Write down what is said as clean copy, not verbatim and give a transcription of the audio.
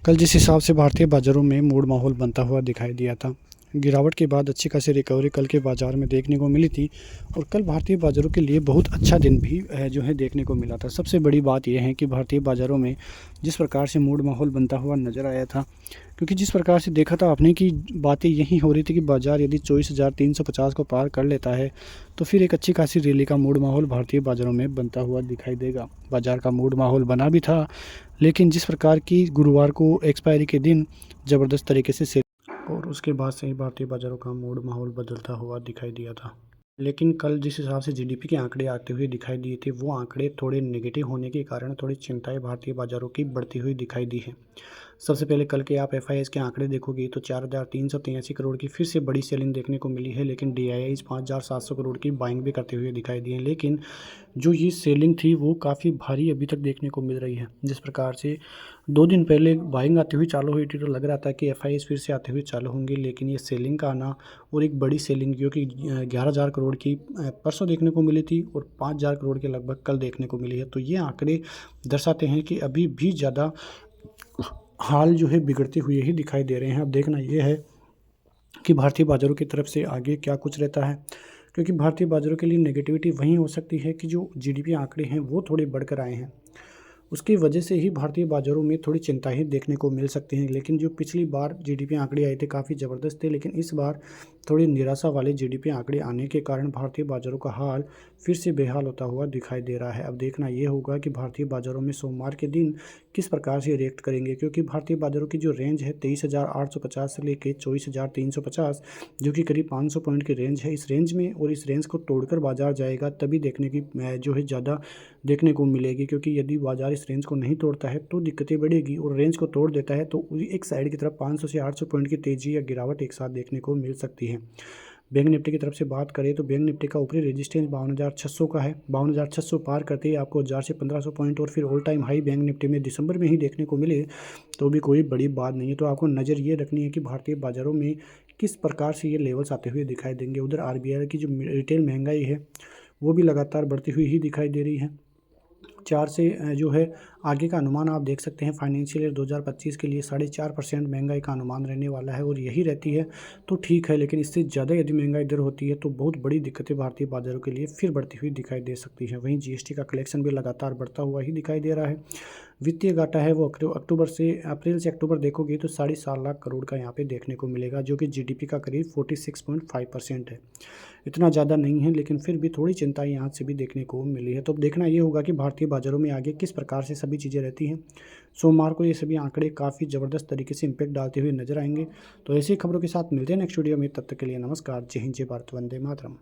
कल जिस हिसाब से भारतीय बाज़ारों में मूड माहौल बनता हुआ दिखाई दिया था, गिरावट के बाद अच्छी खासी रिकवरी कल के बाज़ार में देखने को मिली थी। और कल भारतीय बाज़ारों के लिए बहुत अच्छा दिन भी जो है देखने को मिला था। सबसे बड़ी बात यह है कि भारतीय बाज़ारों में जिस प्रकार से मूड माहौल बनता हुआ नज़र आया था, क्योंकि जिस प्रकार से देखा था आपने कि बातें यही हो रही थी कि बाज़ार यदि 24,350 को पार कर लेता है तो फिर एक अच्छी खासी रैली का मूड माहौल भारतीय बाज़ारों में बनता हुआ दिखाई देगा। बाज़ार का मूड माहौल बना भी था, लेकिन जिस प्रकार की गुरुवार को एक्सपायरी के दिन ज़बरदस्त तरीके से और उसके बाद से ही भारतीय बाज़ारों का मूड माहौल बदलता हुआ दिखाई दिया था। लेकिन कल जिस हिसाब से जीडीपी के आंकड़े आते हुए दिखाई दिए थे, वो आंकड़े थोड़े नेगेटिव होने के कारण थोड़ी चिंताएं भारतीय बाज़ारों की बढ़ती हुई दिखाई दी है। सबसे पहले कल के आप एफआईआईज़ के आंकड़े देखोगे तो 4,383 करोड़ की फिर से बड़ी सेलिंग देखने को मिली है, लेकिन डीआईआईज़ 5,700 करोड़ की बाइंग भी करते हुए दिखाई दिए हैं। लेकिन जो ये सेलिंग थी वो काफ़ी भारी अभी तक देखने को मिल रही है। जिस प्रकार से 2 दिन पहले बाइंग आती हुई चालू हुई थी तो लग रहा था कि एफआईआईज़ फिर से आते हुए चालू होंगे, लेकिन ये सेलिंग का आना और एक बड़ी सेलिंग जो कि 11,000 करोड़ की परसों देखने को मिली थी और 5,000 करोड़ के लगभग कल देखने को मिली है। तो ये आंकड़े दर्शाते हैं कि अभी भी ज़्यादा हाल जो है बिगड़ते हुए ही दिखाई दे रहे हैं। अब देखना ये है कि भारतीय बाज़ारों की तरफ से आगे क्या कुछ रहता है, क्योंकि भारतीय बाज़ारों के लिए नेगेटिविटी वहीं हो सकती है कि जो जीडीपी आंकड़े हैं वो थोड़े बढ़कर आए हैं। उसकी वजह से ही भारतीय बाज़ारों में थोड़ी चिंताएँ देखने को मिल सकती हैं। लेकिन जो पिछली बार जीडीपी आंकड़े आए थे काफ़ी ज़बरदस्त थे, लेकिन इस बार थोड़ी निराशा वाले जीडीपी आंकड़े आने के कारण भारतीय बाज़ारों का हाल फिर से बेहाल होता हुआ दिखाई दे रहा है। अब देखना ये होगा कि भारतीय बाज़ारों में सोमवार के दिन किस प्रकार से रिएक्ट करेंगे, क्योंकि भारतीय बाज़ारों की जो रेंज है 23,850 से लेके 24,350, जो कि करीब 500 पॉइंट की रेंज है। इस रेंज में और इस रेंज को तोड़कर बाज़ार जाएगा तभी देखने की जो है ज़्यादा देखने को मिलेगी, क्योंकि यदि बाज़ार इस रेंज को नहीं तोड़ता है तो दिक्कतें बढ़ेगी, और रेंज को तोड़ देता है तो एक साइड की तरफ 500 से 800 पॉइंट की तेज़ी या गिरावट एक साथ देखने को मिल सकती है। बैंक निफ्टी की तरफ से बात करें तो बैंक निफ्टी का ऊपरी रेजिस्टेंस 52,600 का है। 52,600 पार करते ही आपको 1,000 से 1,500 पॉइंट और फिर all time high bank Nifty में दिसंबर में ही देखने को मिले तो भी कोई बड़ी बात नहीं है। तो आपको नज़र ये रखनी है कि भारतीय बाज़ारों में किस प्रकार से ये लेवल्स आते हुए दिखाई देंगे। उधर आरबीआई की जो रिटेल महंगाई है वो भी लगातार बढ़ती हुई ही दिखाई दे रही है। 4 से जो है आगे का अनुमान आप देख सकते हैं। फाइनेंशियल ईयर 2025 के लिए 4.5% महंगाई का अनुमान रहने वाला है, और यही रहती है तो ठीक है, लेकिन इससे ज़्यादा यदि महंगाई दर होती है तो बहुत बड़ी दिक्कतें भारतीय बाज़ारों के लिए फिर बढ़ती हुई दिखाई दे सकती है। वहीं जीएसटी का कलेक्शन भी लगातार बढ़ता हुआ ही दिखाई दे रहा है। वित्तीय घाटा है वो अप्रैल से अक्टूबर देखोगे तो 7.5 लाख करोड़ का यहाँ पे देखने को मिलेगा, जो कि जीडीपी का करीब 46.5% है। इतना ज़्यादा नहीं है, लेकिन फिर भी थोड़ी चिंता यहाँ से भी देखने को मिली है। तो अब देखना ये होगा कि भारतीय बाज़ारों में आगे किस प्रकार से सभी चीज़ें रहती हैं। सोमवार को ये सभी आंकड़े काफ़ी ज़बरदस्त तरीके से इम्पैक्ट डालते हुए नजर आएंगे। तो ऐसी खबरों के साथ मिलते हैं नेक्स्ट वीडियो में। तब तक के लिए नमस्कार। जय हिंद, जय भारत, वंदे मातरम।